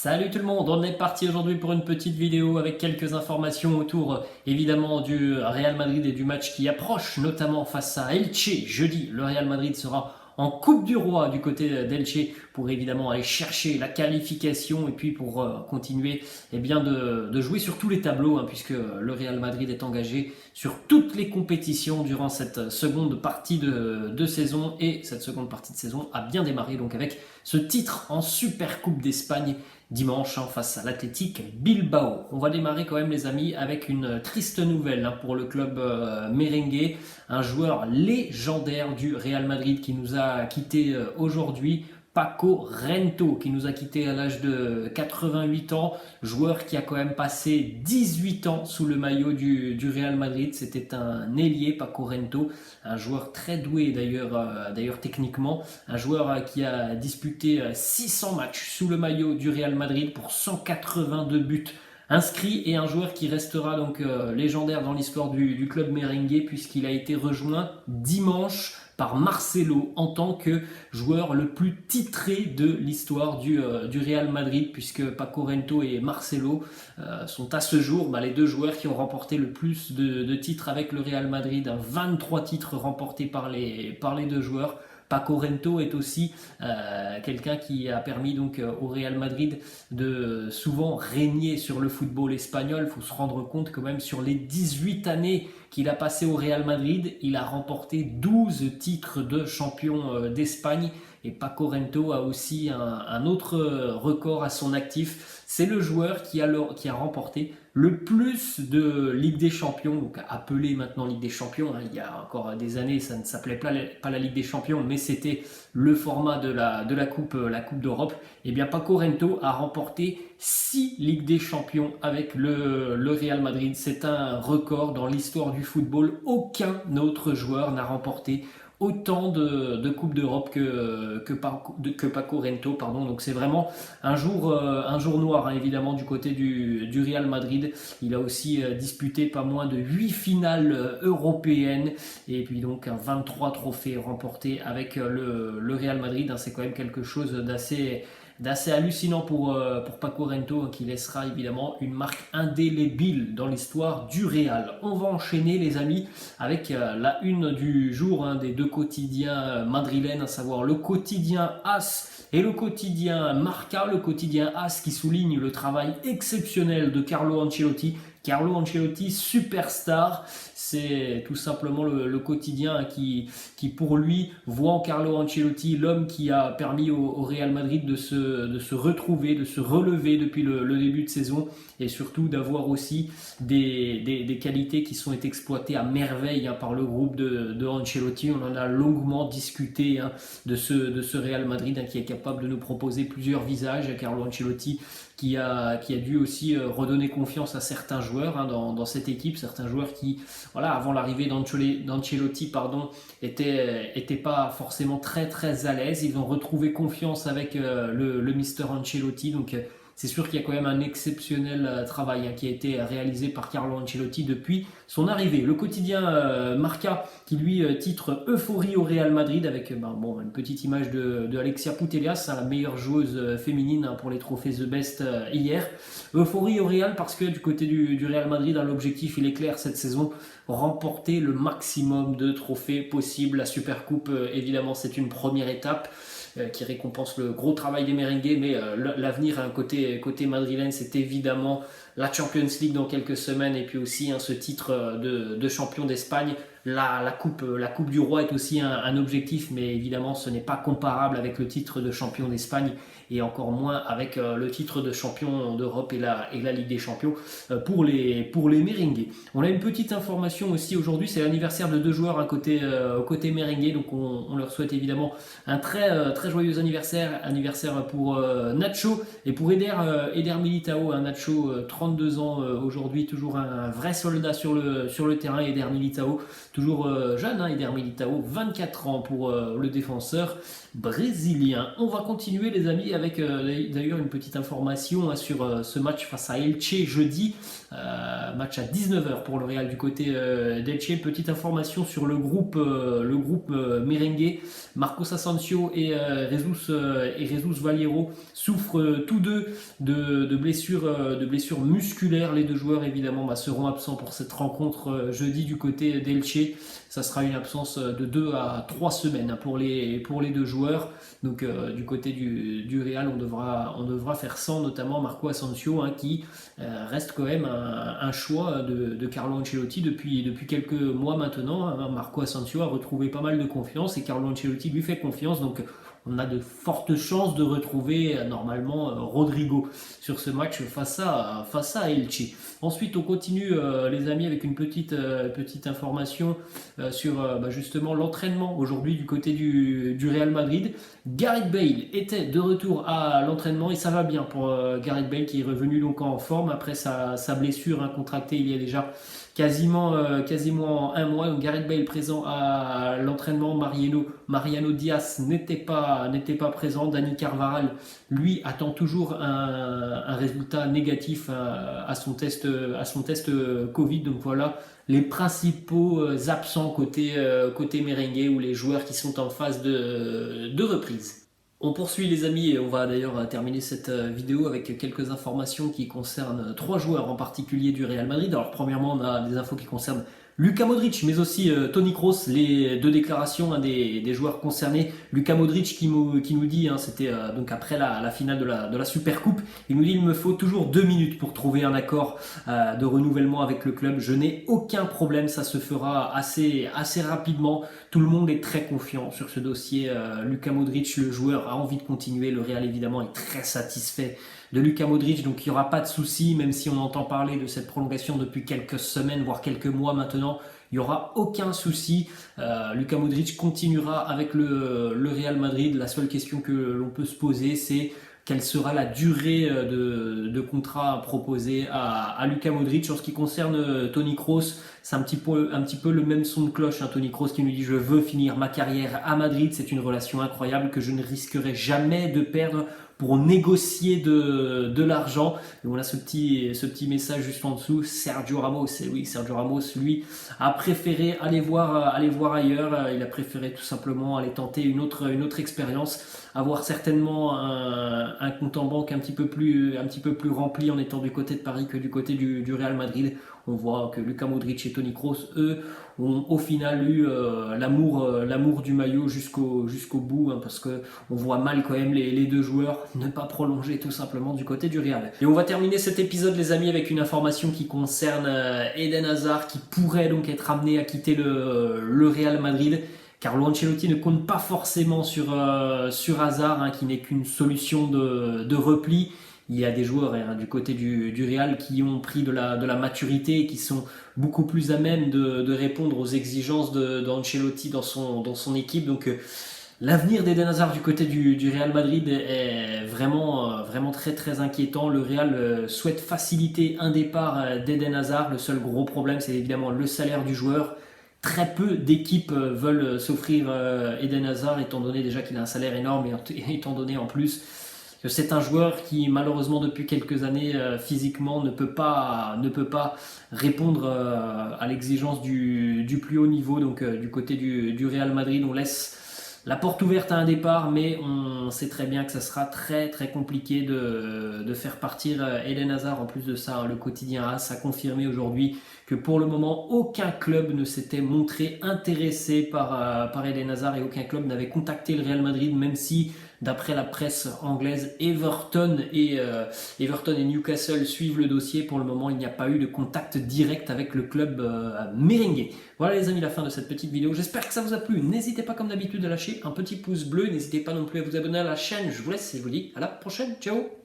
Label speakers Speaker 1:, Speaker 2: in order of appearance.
Speaker 1: Salut tout le monde, on est parti aujourd'hui pour une petite vidéo avec quelques informations autour évidemment du Real Madrid et du match qui approche, notamment face à Elche. Jeudi, le Real Madrid sera en Coupe du Roi du côté d'Elche pour évidemment aller chercher la qualification et puis pour continuer de jouer sur tous les tableaux puisque le Real Madrid est engagé sur toutes les compétitions durant cette seconde partie de saison et cette seconde partie de saison a bien démarré donc avec ce titre en Super Coupe d'Espagne dimanche face à l'Athletic Bilbao. On va démarrer quand même les amis avec une triste nouvelle pour le club merengue, un joueur légendaire du Real Madrid qui nous a quitté aujourd'hui. Paco Rento qui nous a quitté à l'âge de 88 ans, joueur qui a quand même passé 18 ans sous le maillot du Real Madrid. C'était un ailier, Paco Rento, un joueur très doué d'ailleurs techniquement, un joueur qui a disputé 600 matchs sous le maillot du Real Madrid pour 182 buts inscrits et un joueur qui restera donc légendaire dans l'histoire du club merengue puisqu'il a été rejoint dimanche par Marcelo en tant que joueur le plus titré de l'histoire du Real Madrid puisque Paco Rento et Marcelo sont à ce jour les deux joueurs qui ont remporté le plus de titres avec le Real Madrid, 23 titres remportés par les deux joueurs. Paco Rento est aussi quelqu'un qui a permis donc au Real Madrid de souvent régner sur le football espagnol. Il faut se rendre compte que même sur les 18 années qu'il a passé au Real Madrid, il a remporté 12 titres de champion d'Espagne. Et Paco Rento a aussi un autre record à son actif. C'est le joueur qui a remporté le plus de Ligue des Champions, donc appelé maintenant Ligue des Champions. Il y a encore des années, ça ne s'appelait pas la Ligue des Champions, mais c'était le format de la Coupe d'Europe. Et bien Paco Rento a remporté 6 Ligues des Champions avec le Real Madrid. C'est un record dans l'histoire du football. Aucun autre joueur n'a remporté autant de Coupes d'Europe que Paco Rento. Donc c'est vraiment un jour noir évidemment du côté du Real Madrid. Il a aussi disputé pas moins de 8 finales européennes et puis donc 23 trophées remportés avec le Real Madrid. C'est quand même quelque chose d'assez hallucinant pour Paco Rento qui laissera évidemment une marque indélébile dans l'histoire du Real. On va enchaîner les amis avec la une du jour des deux quotidiens madrilènes, à savoir le quotidien AS et le quotidien Marca. Le quotidien AS qui souligne le travail exceptionnel de Carlo Ancelotti. Carlo Ancelotti, superstar, c'est tout simplement le quotidien qui pour lui voit en Carlo Ancelotti l'homme qui a permis au Real Madrid de se retrouver, de se relever depuis le début de saison et surtout d'avoir aussi des qualités qui sont exploitées à merveille par le groupe de Ancelotti. On en a longuement discuté de ce Real Madrid qui est capable de nous proposer plusieurs visages. Carlo Ancelotti qui a dû aussi redonner confiance à certains joueurs dans cette équipe, certains joueurs qui, avant l'arrivée d'Ancelotti, étaient pas forcément très très à l'aise. Ils ont retrouvé confiance avec le Mister Ancelotti, donc c'est sûr qu'il y a quand même un exceptionnel travail qui a été réalisé par Carlo Ancelotti depuis son arrivée. Le quotidien Marca qui lui titre Euphorie au Real Madrid avec une petite image de Alexia Putellas, la meilleure joueuse féminine pour les trophées The Best hier. Euphorie au Real parce que du côté du Real Madrid, l'objectif il est clair cette saison, remporter le maximum de trophées possible. La Supercoupe évidemment c'est une première étape qui récompense le gros travail des merengues, mais l'avenir côté madrilène c'est évidemment la Champions League dans quelques semaines et puis aussi ce titre de champion d'Espagne. La coupe du Roi est aussi un objectif, mais évidemment ce n'est pas comparable avec le titre de champion d'Espagne et encore moins avec le titre de champion d'Europe et la Ligue des Champions pour les merengues. On a une petite information aussi aujourd'hui, c'est l'anniversaire de deux joueurs côté merengue, donc on leur souhaite évidemment un très, très joyeux anniversaire pour Nacho et pour Eder Militao. Nacho, 32 ans aujourd'hui, toujours un vrai soldat sur le terrain. Eder Militao, toujours jeune, hein, Eder Militao, 24 ans pour le défenseur brésilien. On va continuer les amis avec d'ailleurs une petite information hein, sur ce match face à Elche jeudi, match à 19 h pour le Real du côté d'Elche. Petite information sur le groupe merengue. Marcos Asensio et Jesus Valero souffrent tous deux de blessures musculaires. Les deux joueurs évidemment seront absents pour cette rencontre jeudi du côté d'Elche. Ça sera une absence de 2 à 3 semaines pour les deux joueurs. Donc du côté du Real, on devra faire sans notamment Marco Asensio hein, qui reste quand même un choix de Carlo Ancelotti depuis quelques mois maintenant. Hein. Marco Asensio a retrouvé pas mal de confiance et Carlo Ancelotti lui fait confiance. Donc on a de fortes chances de retrouver normalement Rodrigo sur ce match face à Elche. Ensuite, on continue les amis avec une petite information sur justement l'entraînement aujourd'hui du côté du Real Madrid. Gareth Bale était de retour à l'entraînement et ça va bien pour Gareth Bale qui est revenu donc en forme après sa blessure hein, contractée il y a déjà quasiment un mois. Donc Gareth Bale présent à l'entraînement. Mariano Diaz n'était pas présent. Dani Carvajal lui attend toujours un résultat négatif à son test Covid. Donc voilà les principaux absents côté merengue ou les joueurs qui sont en phase de reprise. On poursuit les amis et on va d'ailleurs terminer cette vidéo avec quelques informations qui concernent 3 joueurs en particulier du Real Madrid. Alors premièrement on a des infos qui concernent Luka Modric mais aussi Toni Kroos, les deux déclarations hein, des joueurs concernés. Luka Modric qui nous dit, hein, c'était donc après la finale de la Supercoupe, il nous dit il me faut toujours 2 minutes pour trouver un accord de renouvellement avec le club. Je n'ai aucun problème, ça se fera assez rapidement. Tout le monde est très confiant sur ce dossier. Luka Modric, le joueur, a envie de continuer. Le Real évidemment est très satisfait de Luka Modric, donc il n'y aura pas de souci, même si on entend parler de cette prolongation depuis quelques semaines, voire quelques mois maintenant. Il n'y aura aucun souci. Luka Modric continuera avec le Real Madrid. La seule question que l'on peut se poser, c'est quelle sera la durée de contrat proposé à Luka Modric. En ce qui concerne Toni Kroos, c'est un petit peu le même son de cloche. Hein. Toni Kroos qui nous dit je veux finir ma carrière à Madrid. C'est une relation incroyable que je ne risquerai jamais de perdre pour négocier de l'argent. Et on a ce petit message juste en dessous. Sergio Ramos, et oui, Sergio Ramos, lui, a préféré aller voir ailleurs. Il a préféré tout simplement aller tenter une autre expérience, avoir certainement un compte en banque un petit peu plus rempli en étant du côté de Paris que du côté du Real Madrid. On voit que Luka Modric et Toni Kroos, eux, ont au final eu l'amour du maillot jusqu'au bout, hein, parce que on voit mal quand même les deux joueurs ne pas prolonger tout simplement du côté du Real. Et on va terminer cet épisode les amis avec une information qui concerne Eden Hazard qui pourrait donc être amené à quitter le Real Madrid. Carlo Ancelotti ne compte pas forcément sur Hazard, hein, qui n'est qu'une solution de repli. Il y a des joueurs hein, du côté du Real qui ont pris de la maturité et qui sont beaucoup plus à même de répondre aux exigences d'Ancelotti dans son équipe. Donc l'avenir d'Eden Hazard du côté du Real Madrid est vraiment très très inquiétant. Le Real souhaite faciliter un départ d'Eden Hazard. Le seul gros problème, c'est évidemment le salaire du joueur. Très peu d'équipes veulent s'offrir Eden Hazard, étant donné déjà qu'il a un salaire énorme et étant donné en plus que c'est un joueur qui malheureusement depuis quelques années physiquement ne peut pas répondre à l'exigence du plus haut niveau. Donc du côté du Real Madrid, on laisse la porte ouverte à un départ, mais on sait très bien que ça sera très très compliqué de faire partir Eden Hazard. En plus de ça, le quotidien AS a confirmé aujourd'hui que pour le moment, aucun club ne s'était montré intéressé par Eden Hazard et aucun club n'avait contacté le Real Madrid, même si d'après la presse anglaise, Everton et Newcastle suivent le dossier. Pour le moment, il n'y a pas eu de contact direct avec le club merengue. Voilà les amis, la fin de cette petite vidéo. J'espère que ça vous a plu. N'hésitez pas comme d'habitude à lâcher un petit pouce bleu. N'hésitez pas non plus à vous abonner à la chaîne. Je vous laisse et je vous dis à la prochaine. Ciao!